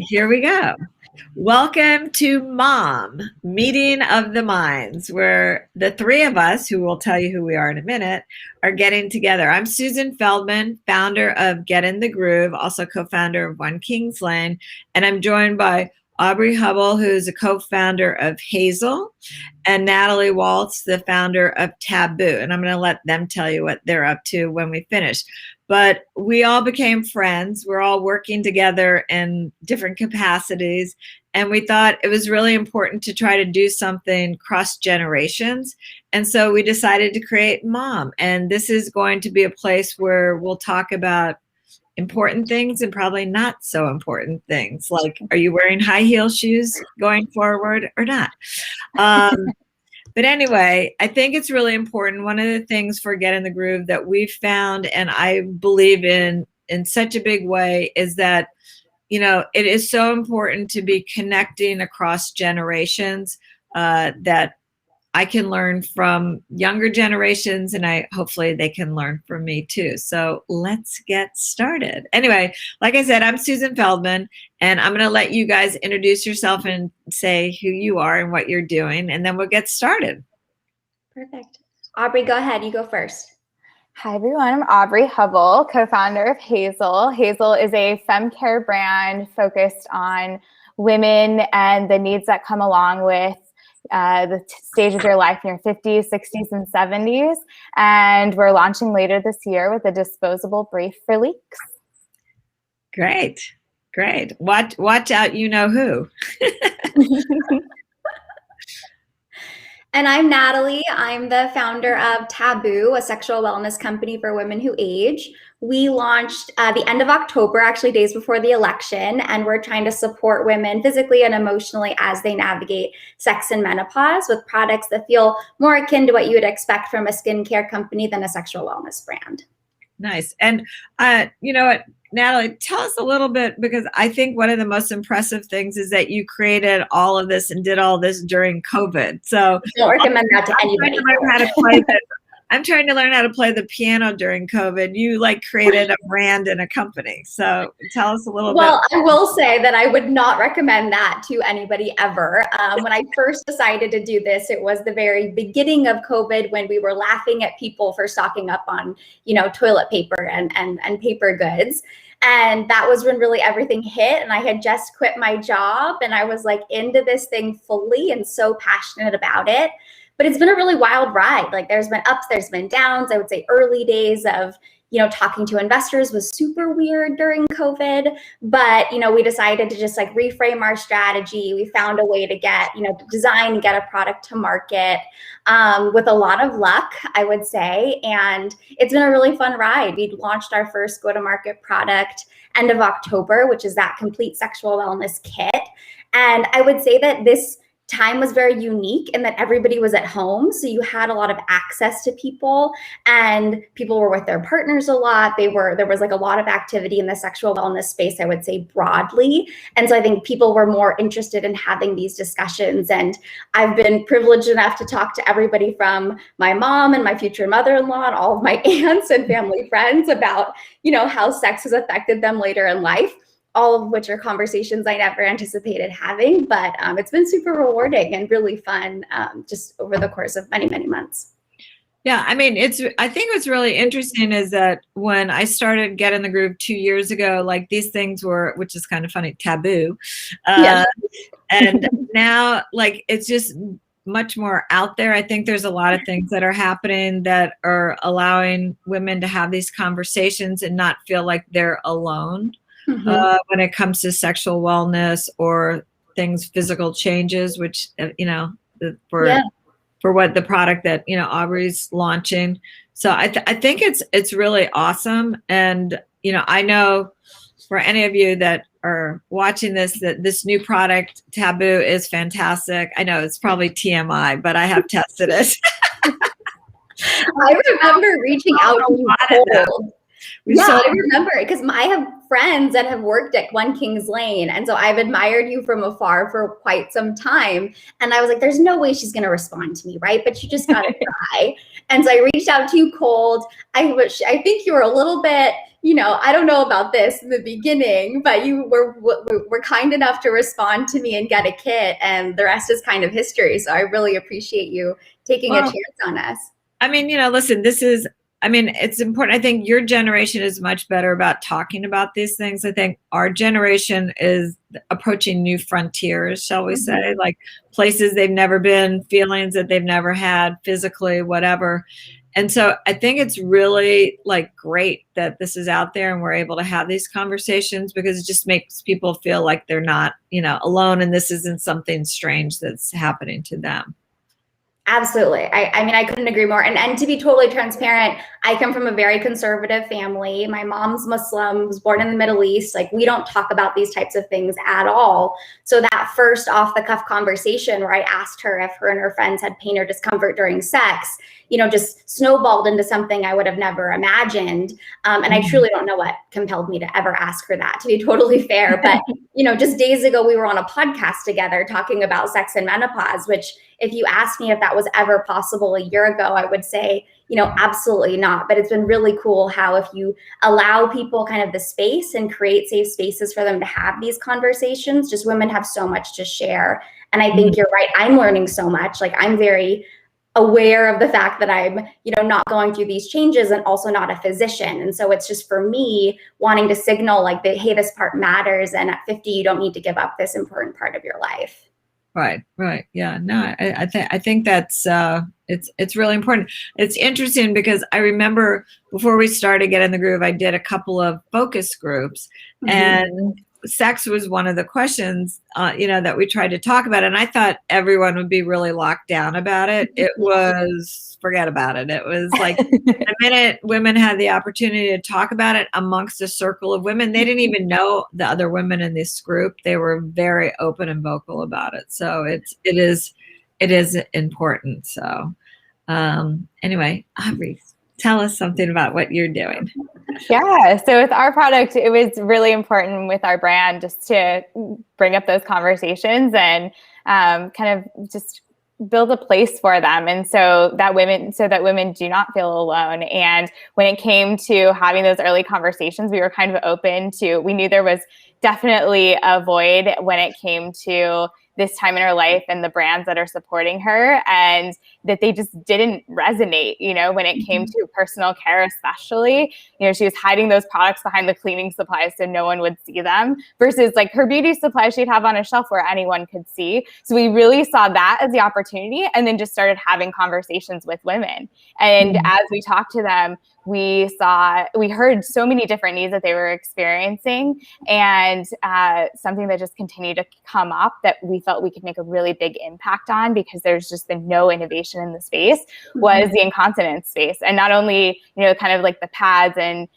Here we go. Welcome to M.O.M, Meeting of the Minds, where the three of us, who will tell you who we are in a minute, are getting together. I'm Susan Feldman, founder of Get in the Groove, also co-founder of One Kings Lane, and I'm joined by Aubrey Hubble, who's a co-founder of Hazel, and Natalie Waltz, the founder of Taboo. And I'm going to let them tell you what they're up to when we finish. But we all became friends. We're all working together in different capacities. And we thought it was really important to try to do something cross generations. And so we decided to create M.O.M. And this is going to be a place where we'll talk about important things and probably not so important things, like, are you wearing high heel shoes going forward or not? But anyway, I think it's really important. One of the things for Get in the Groove that we've found, and I believe in such a big way, is that, you know, it is so important to be connecting across generations, that I can learn from younger generations, and hopefully they can learn from me too. So let's get started. Anyway, like I said, I'm Susan Feldman, and I'm going to let you guys introduce yourself and say who you are and what you're doing, and then we'll get started. Perfect. Aubrey, go ahead. You go first. Hi, everyone. I'm Aubrey Hubble, co-founder of Hazel. Hazel is a femme care brand focused on women and the needs that come along with the stage of your life in your 50s, 60s, and 70s. And we're launching later this year with a disposable brief for leaks. Great. Great. Watch out, you know who. And I'm Natalie. I'm the founder of Taboo, a sexual wellness company for women who age. We launched the end of October, actually days before the election, and we're trying to support women physically and emotionally as they navigate sex and menopause with products that feel more akin to what you would expect from a skincare company than a sexual wellness brand. Nice. And you know what, Natalie, tell us a little bit, because I think one of the most impressive things is that you created all of this and did all this during COVID. So don't recommend that to anybody. I'm trying to learn how to play the piano during COVID. You created a brand and a company. So tell us a little bit. Well, I will say that I would not recommend that to anybody ever. When I first decided to do this, it was the very beginning of COVID, when we were laughing at people for stocking up on, toilet paper and paper goods. And that was when really everything hit, and I had just quit my job, and I was into this thing fully and so passionate about it. But it's been a really wild ride. There's been ups, there's been downs. I would say early days of, talking to investors was super weird during COVID. But, we decided to just reframe our strategy. We found a way to get, design and get a product to market with a lot of luck, I would say. And it's been a really fun ride. We launched our first go-to-market product end of October, which is that complete sexual wellness kit. And I would say that this time was very unique in that everybody was at home. So you had a lot of access to people, and people were with their partners a lot. There was a lot of activity in the sexual wellness space, I would say, broadly. And so I think people were more interested in having these discussions. And I've been privileged enough to talk to everybody from my mom and my future mother-in-law and all of my aunts and family friends about, how sex has affected them later in life. All of which are conversations I never anticipated having, but it's been super rewarding and really fun just over the course of many, many months. Yeah, I mean, I think what's really interesting is that when I started Get in the Groove 2 years ago, these things were, which is kind of funny, taboo. Yeah. And now, it's just much more out there. I think there's a lot of things that are happening that are allowing women to have these conversations and not feel like they're alone. Mm-hmm. When it comes to sexual wellness or physical changes, which, for what the product that, Aubrey's launching. So I think it's really awesome. And, I know for any of you that are watching this, that this new product, Taboo, is fantastic. I know it's probably TMI, but I have tested it. I remember reaching out to you cold. I remember it because I have friends that have worked at One Kings Lane. And so I've admired you from afar for quite some time. And I was like, there's no way she's going to respond to me, right? But you just got to try. And so I reached out to you cold. I think you were a little bit, I don't know about this in the beginning, but you were kind enough to respond to me and get a kit, and the rest is kind of history. So I really appreciate you taking a chance on us. I mean, listen, it's important. I think your generation is much better about talking about these things. I think our generation is approaching new frontiers, shall we say, like places they've never been, feelings that they've never had physically, whatever. And so I think it's really like great that this is out there and we're able to have these conversations, because it just makes people feel like they're not, alone, and this isn't something strange that's happening to them. Absolutely. I mean, I couldn't agree more. And to be totally transparent, I come from a very conservative family. My mom's Muslim, was born in the Middle East. Like, we don't talk about these types of things at all. So that first off the cuff conversation where I asked her if her and her friends had pain or discomfort during sex, just snowballed into something I would have never imagined. And I truly don't know what compelled me to ever ask her that, to be totally fair. But, just days ago, we were on a podcast together talking about sex and menopause, which, if you asked me if that was ever possible a year ago, I would say, absolutely not. But it's been really cool how, if you allow people kind of the space and create safe spaces for them to have these conversations, just women have so much to share. And I think you're right. I'm learning so much. Like, I'm very aware of the fact that I'm, not going through these changes, and also not a physician. And so it's just, for me, wanting to signal like, hey, this part matters. And at 50, you don't need to give up this important part of your life. Right. Yeah, no, I think that's, it's really important. It's interesting because I remember before we started Get in the Groove, I did a couple of focus groups, and sex was one of the questions, that we tried to talk about. And I thought everyone would be really locked down about it. It was, forget about it. It was like the minute women had the opportunity to talk about it amongst a circle of women, they didn't even know the other women in this group. They were very open and vocal about it. So it is important. So anyway, Aubrey, tell us something about what you're doing. Yeah. So with our product, it was really important with our brand just to bring up those conversations and kind of just build a place for them. And so that women do not feel alone. And when it came to having those early conversations, we were kind of open to, we knew there was definitely a void when it came to this time in her life and the brands that are supporting her, and that they just didn't resonate, when it came to personal care, especially, she was hiding those products behind the cleaning supplies so no one would see them, versus like her beauty supplies she'd have on a shelf where anyone could see. So we really saw that as the opportunity, and then just started having conversations with women. And as we talked to them, we heard so many different needs that they were experiencing, and something that just continued to come up that we felt we could make a really big impact on, because there's just been no innovation in the space, was the incontinence space. And not only, kind of like the pads and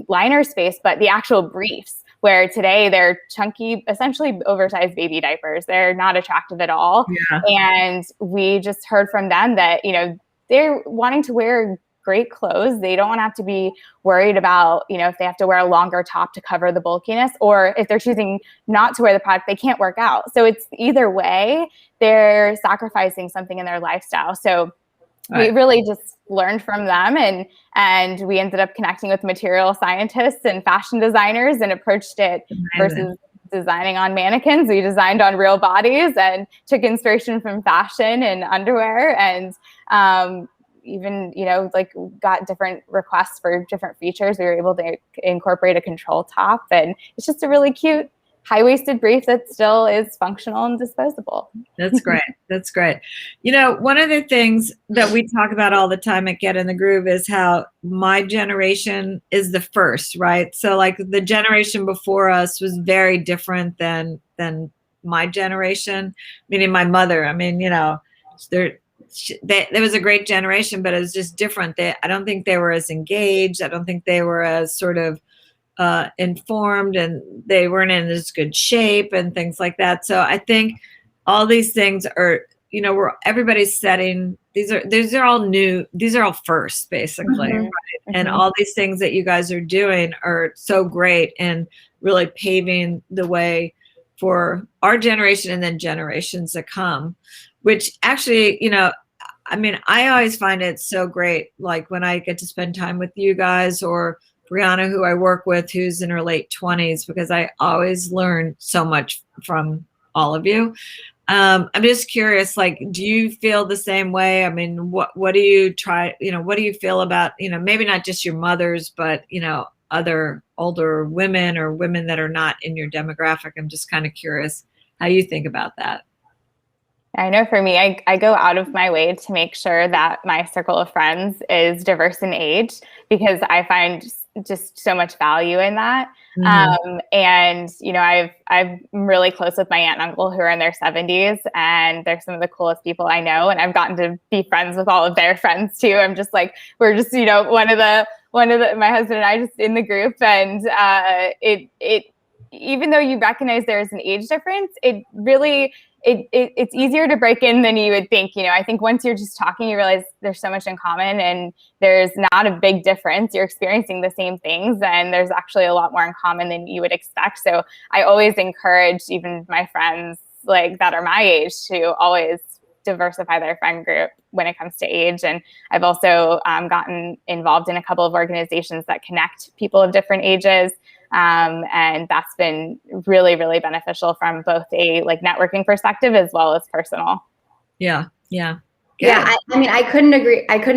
liner space, but the actual briefs, where today they're chunky, essentially oversized baby diapers. They're not attractive at all. Yeah. And we just heard from them that, they're wanting to wear great clothes. They don't want to have to be worried about, if they have to wear a longer top to cover the bulkiness, or if they're choosing not to wear the product, they can't work out. So it's either way, they're sacrificing something in their lifestyle. So we really just learned from them, and we ended up connecting with material scientists and fashion designers, and approached it versus designing on mannequins. We designed on real bodies and took inspiration from fashion and underwear, and even, like got different requests for different features. We were able to incorporate a control top, and it's just a really cute high-waisted brief that still is functional and disposable. That's great. That's great. One of the things that we talk about all the time at Get in the Groove is how my generation is the first, right? So like the generation before us was very different than my generation, meaning my mother. I mean, there was a great generation, but it was just different. I don't think they were as engaged. I don't think they were as sort of informed, and they weren't in as good shape and things like that. So I think all these things are, everybody's setting, these are all new, these are all first, basically. Right? And all these things that you guys are doing are so great, and really paving the way for our generation and then generations to come, which actually, I always find it so great, like when I get to spend time with you guys, or Brianna, who I work with, who's in her late 20s, because I always learn so much from all of you. I'm just curious, like, do you feel the same way? I mean, what do you try, what do you feel about, maybe not just your mothers, but, other older women or women that are not in your demographic? I'm just kind of curious how you think about that. I know for me, I go out of my way to make sure that my circle of friends is diverse in age, because I find just so much value in that. And, I'm really close with my aunt and uncle who are in their 70s, and they're some of the coolest people I know. And I've gotten to be friends with all of their friends too. I'm just like, we're just, one of the, my husband and I just in the group, and it even though you recognize there is an age difference, it really, it's easier to break in than you would think. I think once you're just talking, you realize there's so much in common, and there's not a big difference. You're experiencing the same things, and there's actually a lot more in common than you would expect. So I always encourage even my friends like that are my age to always diversify their friend group when it comes to age. And I've also gotten involved in a couple of organizations that connect people of different ages. And that's been really, really beneficial from both a networking perspective as well as personal. Yeah. Yeah, I mean, I couldn't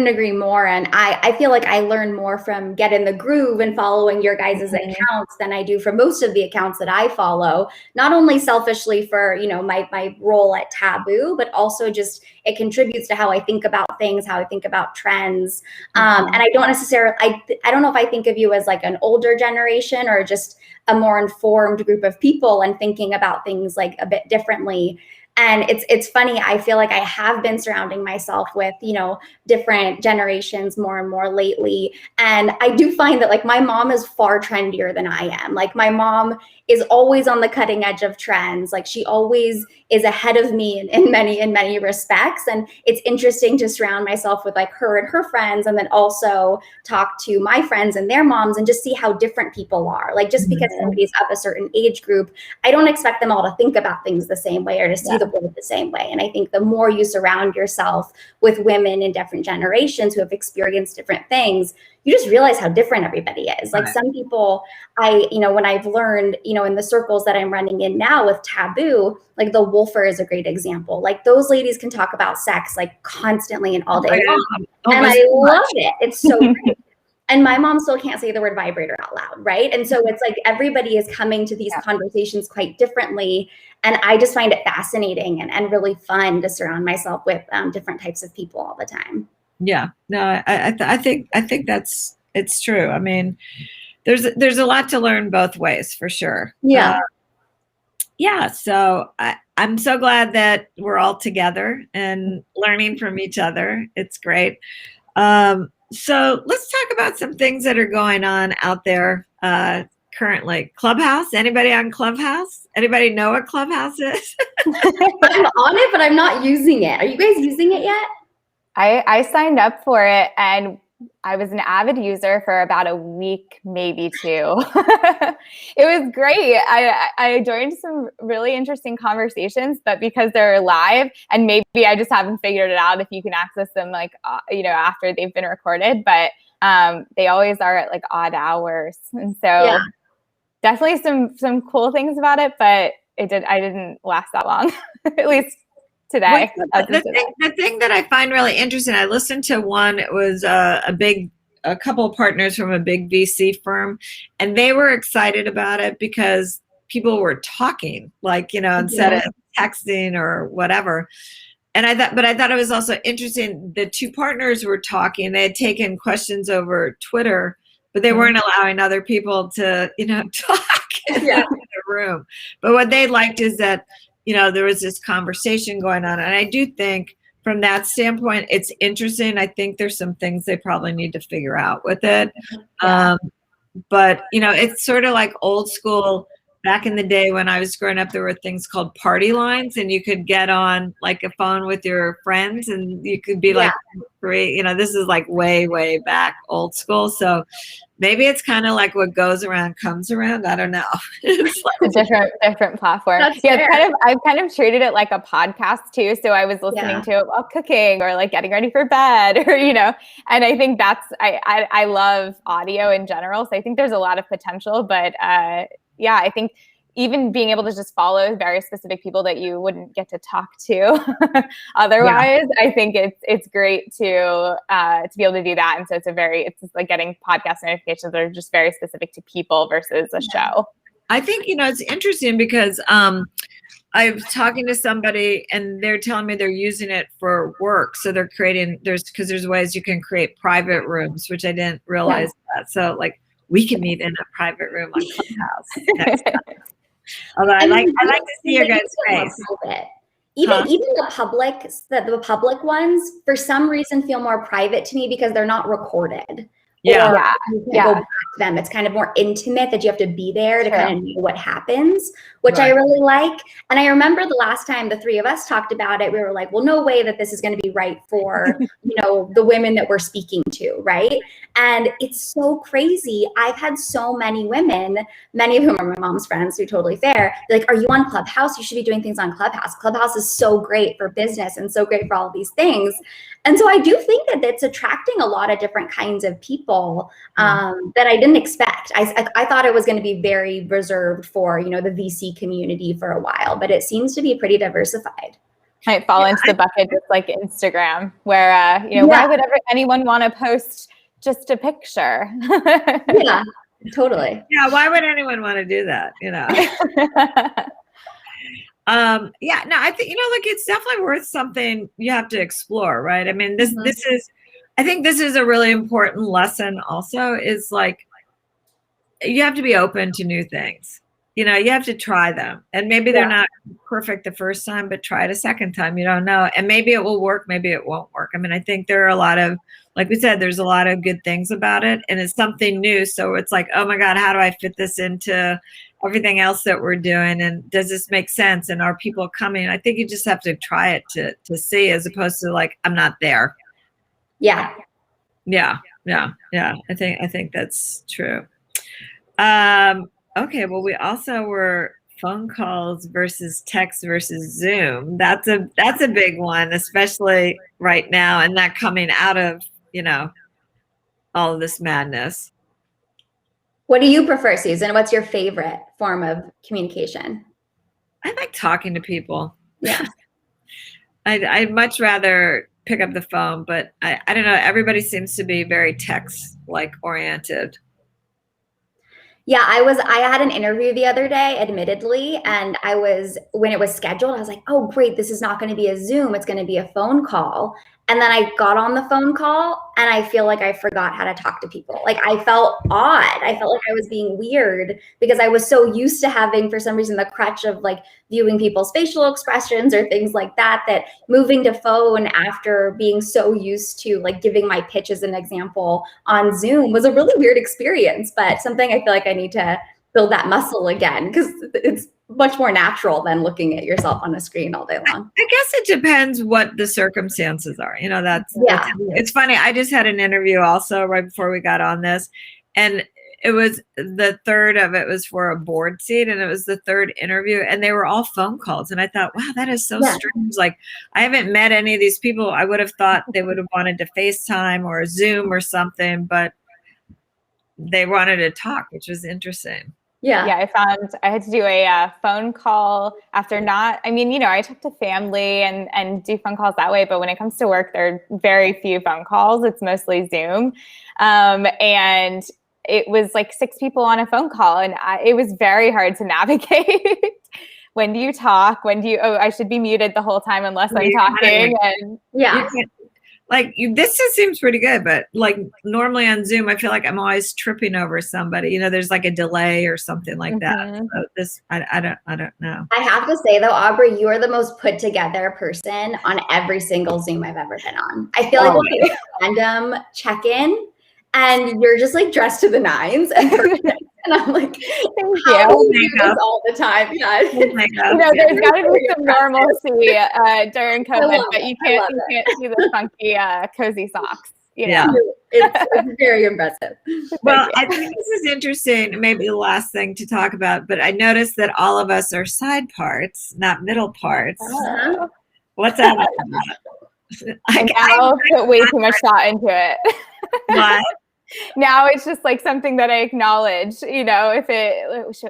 agree more. And I feel like I learn more from Get in the Groove and following your guys' accounts than I do from most of the accounts that I follow, not only selfishly for, my role at Taboo, but also just it contributes to how I think about things, how I think about trends. And I don't necessarily, I don't know if I think of you as like an older generation or just a more informed group of people and thinking about things like a bit differently. And it's funny, I feel like I have been surrounding myself with, different generations more and more lately. And I do find that like my mom is far trendier than I am. Like my mom is always on the cutting edge of trends. Like she always is ahead of me in many respects. And it's interesting to surround myself with like her and her friends, and then also talk to my friends and their moms and just see how different people are. Like just because somebody's of a certain age group, I don't expect them all to think about things the same way or to see the world the same way. And I think the more you surround yourself with women in different generations who have experienced different things, you just realize how different everybody is. Like some people, when I've learned, in the circles that I'm running in now with Taboo, like the Wolfer is a great example. Like those ladies can talk about sex like constantly and all day long. And I love it. It's so great. And my mom still can't say the word vibrator out loud, right? And so it's like everybody is coming to these conversations quite differently. And I just find it fascinating and really fun to surround myself with different types of people all the time. Yeah, no, I think it's true. I mean, there's a lot to learn both ways for sure. Yeah. So I'm so glad that we're all together and learning from each other. It's great. So let's talk about some things that are going on out there currently. Clubhouse. Anybody on Clubhouse? Anybody know what Clubhouse is? I'm on it, but I'm not using it. Are you guys using it yet? I signed up for it, and I was an avid user for about a week, maybe two. It was great. I joined some really interesting conversations, but because they're live, and maybe I just haven't figured it out if you can access them after they've been recorded, but they always are at like odd hours. And so definitely some cool things about it, but I didn't last that long, at least today. The thing that I find really interesting, I listened to one, it was a couple of partners from a big VC firm, and they were excited about it because people were talking, instead of texting or whatever. And I thought it was also interesting. The two partners were talking. They had taken questions over Twitter, but they weren't allowing other people to, talk in the room. But what they liked is that, there was this conversation going on. And I do think from that standpoint, it's interesting. I think there's some things they probably need to figure out with it. But, it's sort of like old school. Back in the day when I was growing up, there were things called party lines, and you could get on like a phone with your friends, and you could be like three, this is like way, way back, old school. So maybe it's kind of like what goes around comes around. I don't know. It's like, a different platform. That's Yeah, fair. I've kind of treated it like a podcast too. So I was listening to it while cooking or like getting ready for bed or, and I think I love audio in general. So I think there's a lot of potential, but yeah, I think even being able to just follow very specific people that you wouldn't get to talk to otherwise, I think it's great to be able to do that. And so it's just like getting podcast notifications that are just very specific to people versus a show. I think, it's interesting because I was talking to somebody and they're telling me they're using it for work. So they're because there's ways you can create private rooms, which I didn't realize that. So like we can meet in a private room on Clubhouse next time. Although I like to see your guys' face. Even the public ones, for some reason, feel more private to me because they're not recorded. Yeah. You can go back to them. It's kind of more intimate that you have to be there to kind of know what happens, which I really like. And I remember the last time the three of us talked about it, we were like, well, no way that this is going to be right for, the women that we're speaking to, right? And it's so crazy. I've had so many women, many of whom are my mom's friends, who are totally fair. They're like, are you on Clubhouse? You should be doing things on Clubhouse. Clubhouse is so great for business and so great for all of these things. And so I do think that it's attracting a lot of different kinds of people that I didn't expect. I thought it was going to be very reserved for, the VC community for a while, but it seems to be pretty diversified. Might fall into the bucket just like Instagram, where, why would anyone want to post just a picture? Yeah, totally. Yeah, why would anyone want to do that, I think, look, it's definitely worth something you have to explore, right? I mean, I think this is a really important lesson also, is like, you have to be open to new things. You have to try them, and maybe they're not perfect the first time, but try it a second time. You don't know. And maybe it will work. Maybe it won't work. I mean, I think there are a lot of, like we said, there's a lot of good things about it, and it's something new. So it's like, oh my God, how do I fit this into everything else that we're doing? And does this make sense? And are people coming? I think you just have to try it to see, as opposed to like, I'm not there. Yeah. I think that's true. Okay. Well, we also were phone calls versus text versus Zoom. That's a big one, especially right now, and that coming out of, all of this madness. What do you prefer, Susan? What's your favorite form of communication? I like talking to people. Yeah. I'd much rather pick up the phone, but I don't know. Everybody seems to be very text-like oriented. Yeah, I had an interview the other day, admittedly, and when it was scheduled, I was like, oh, great, this is not going to be a Zoom, it's going to be a phone call. And then I got on the phone call and I feel like I forgot how to talk to people. Like I felt odd. I felt like I was being weird because I was so used to having, for some reason, the crutch of like viewing people's facial expressions or things like that, that moving to phone after being so used to like giving my pitch as an example on Zoom was a really weird experience, but something I feel like I need to build that muscle again, because it's much more natural than looking at yourself on a screen all day long. I guess it depends what the circumstances are. It's funny. I just had an interview also right before we got on this, and it was the third of it was for a board seat, and it was the third interview, and they were all phone calls. And I thought, wow, that is so strange. Like, I haven't met any of these people. I would have thought they would have wanted to FaceTime or Zoom or something, but they wanted to talk, which was interesting. Yeah, I had to do a phone call after I talk to family and do phone calls that way. But when it comes to work, there are very few phone calls. It's mostly Zoom. And it was like 6 people on a phone call, and it was very hard to navigate. When do you talk? I should be muted the whole time unless I'm talking. And this just seems pretty good, but like normally on Zoom, I feel like I'm always tripping over somebody. There's like a delay or something like that. So I don't know. I have to say though, Aubrey, you are the most put together person on every single Zoom I've ever been on. I feel like it's a random check-in, and you're just like dressed to the nines and perfect. And I'm like, how do you do this all the time? Yeah. There's got to be some normalcy during COVID, but you can't see the funky cozy socks. you Yeah. know. It's very impressive. Well, I think this is interesting, maybe the last thing to talk about, but I noticed that all of us are side parts, not middle parts. Oh. What's that all about? And now put way too much thought into it. What? Now it's just like something that I acknowledge, you know,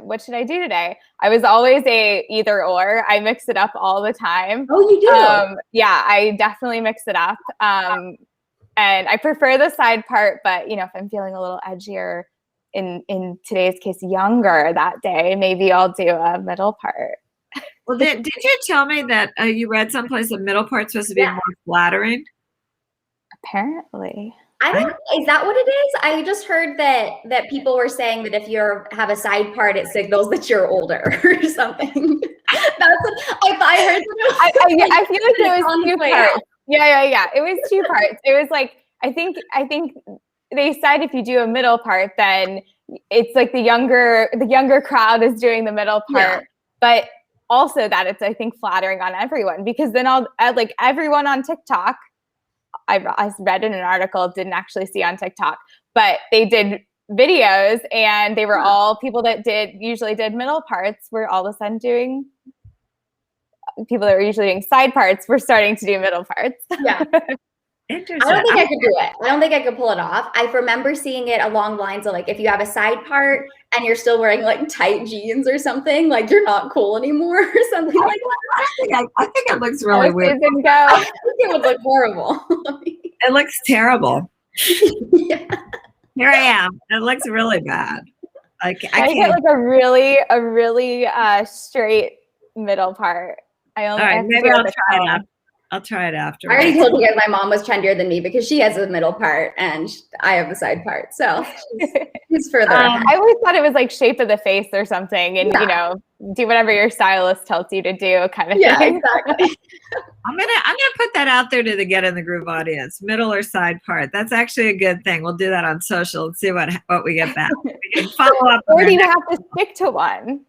what should I do today? I was always a either or. I mix it up all the time. Oh, you do? Yeah, I definitely mix it up. And I prefer the side part, but you know, if I'm feeling a little edgier, in today's case, younger that day, maybe I'll do a middle part. Well, did you tell me that you read someplace the middle part's supposed to be more flattering? Apparently. Is that what it is? I just heard that people were saying that if you have a side part, it signals that you're older or something. That's what I heard. I feel like it was two parts. Yeah. It was two parts. It was like, I think they said if you do a middle part, then it's like the younger crowd is doing the middle part, but also that it's, I think, flattering on everyone, because then like everyone on TikTok, I read in an article, didn't actually see on TikTok, but they did videos and they were all people that usually did middle parts were all of a sudden doing, people that were usually doing side parts were starting to do middle parts. Yeah. Interesting. I don't think I could do it. I don't think I could pull it off. I remember seeing it along lines of like, if you have a side part and you're still wearing like tight jeans or something, like you're not cool anymore or something like that. I think it looks really weird. I think it would look horrible. It looks terrible. Yeah. Here I am. It looks really bad. I get like a really straight middle part. All right, maybe I'll try it out. I'll try it after. I already told you guys my mom was trendier than me because she has a middle part and I have a side part. So she's further. I always thought it was like shape of the face or something, and you know, do whatever your stylist tells you to do, kind of thing. Yeah, exactly. I'm gonna put that out there to the Get in the Groove audience. Middle or side part. That's actually a good thing. We'll do that on social and see what we get back. We can follow up. Or do you have to stick to one?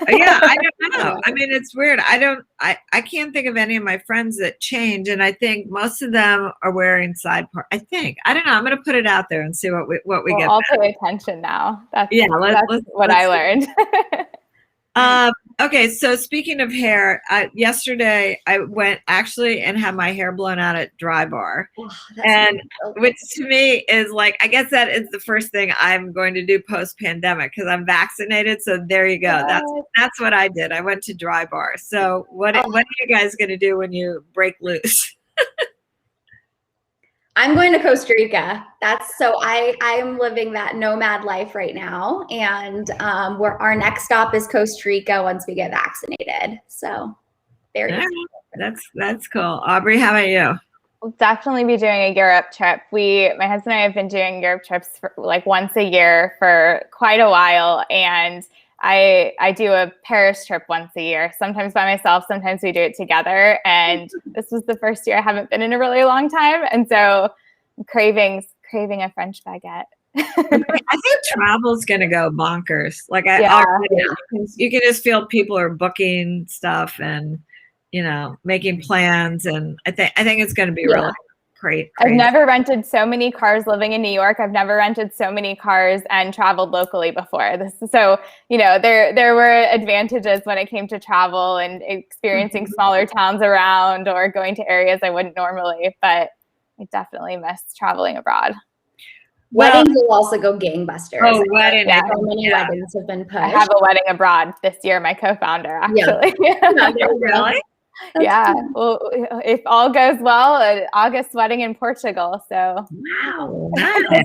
Yeah, I don't know. I mean, it's weird. I can't think of any of my friends that change, and I think most of them are wearing side part. I don't know. I'm going to put it out there and see what we get. I'll pay attention now. That's what I learned. Okay, so speaking of hair, yesterday I went actually and had my hair blown out at Dry Bar, and which to me is like, I guess that is the first thing I'm going to do post-pandemic because I'm vaccinated. So there you go. That's what I did. I went to Dry Bar. So what are you guys going to do when you break loose? I'm going to Costa Rica. I'm living that nomad life right now. And our next stop is Costa Rica once we get vaccinated. So very excited. That's cool. Aubrey, how about you? We'll definitely be doing a Europe trip. My husband and I have been doing Europe trips for like once a year for quite a while. And I do a Paris trip once a year, sometimes by myself, sometimes we do it together. And this was the first year I haven't been in a really long time. And so I'm craving a French baguette. I think travel's going to go bonkers. Like you can just feel people are booking stuff and, you know, making plans. And I think it's going to be really great. I've never rented so many cars living in New York. I've never rented so many cars and traveled locally before. So, you know, there were advantages when it came to travel and experiencing smaller towns around or going to areas I wouldn't normally, but I definitely miss traveling abroad. Weddings will also go gangbusters. Oh, wedding. Yeah, so many weddings have been pushed. I have a wedding abroad this year, my co-founder, actually. Yeah. Really? That's cool. Well, if all goes well, an August wedding in Portugal. So wow. Nice.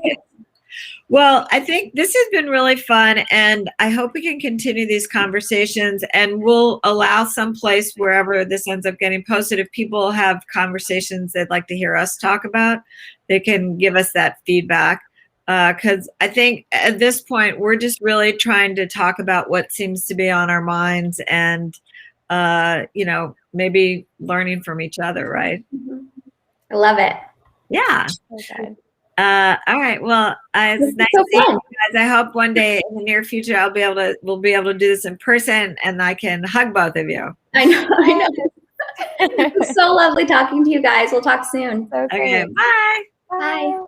Well, I think this has been really fun, and I hope we can continue these conversations, and we'll allow some place wherever this ends up getting posted. If people have conversations they'd like to hear us talk about, they can give us that feedback. Because I think at this point, we're just really trying to talk about what seems to be on our minds and, you know, maybe learning from each other, right? I love it. Yeah. okay. All right. Well, it's nice to see you guys. I hope one day in the near future we'll be able to do this in person and I can hug both of you. I know. It's so lovely talking to you guys. We'll talk soon. Okay. Bye. Bye.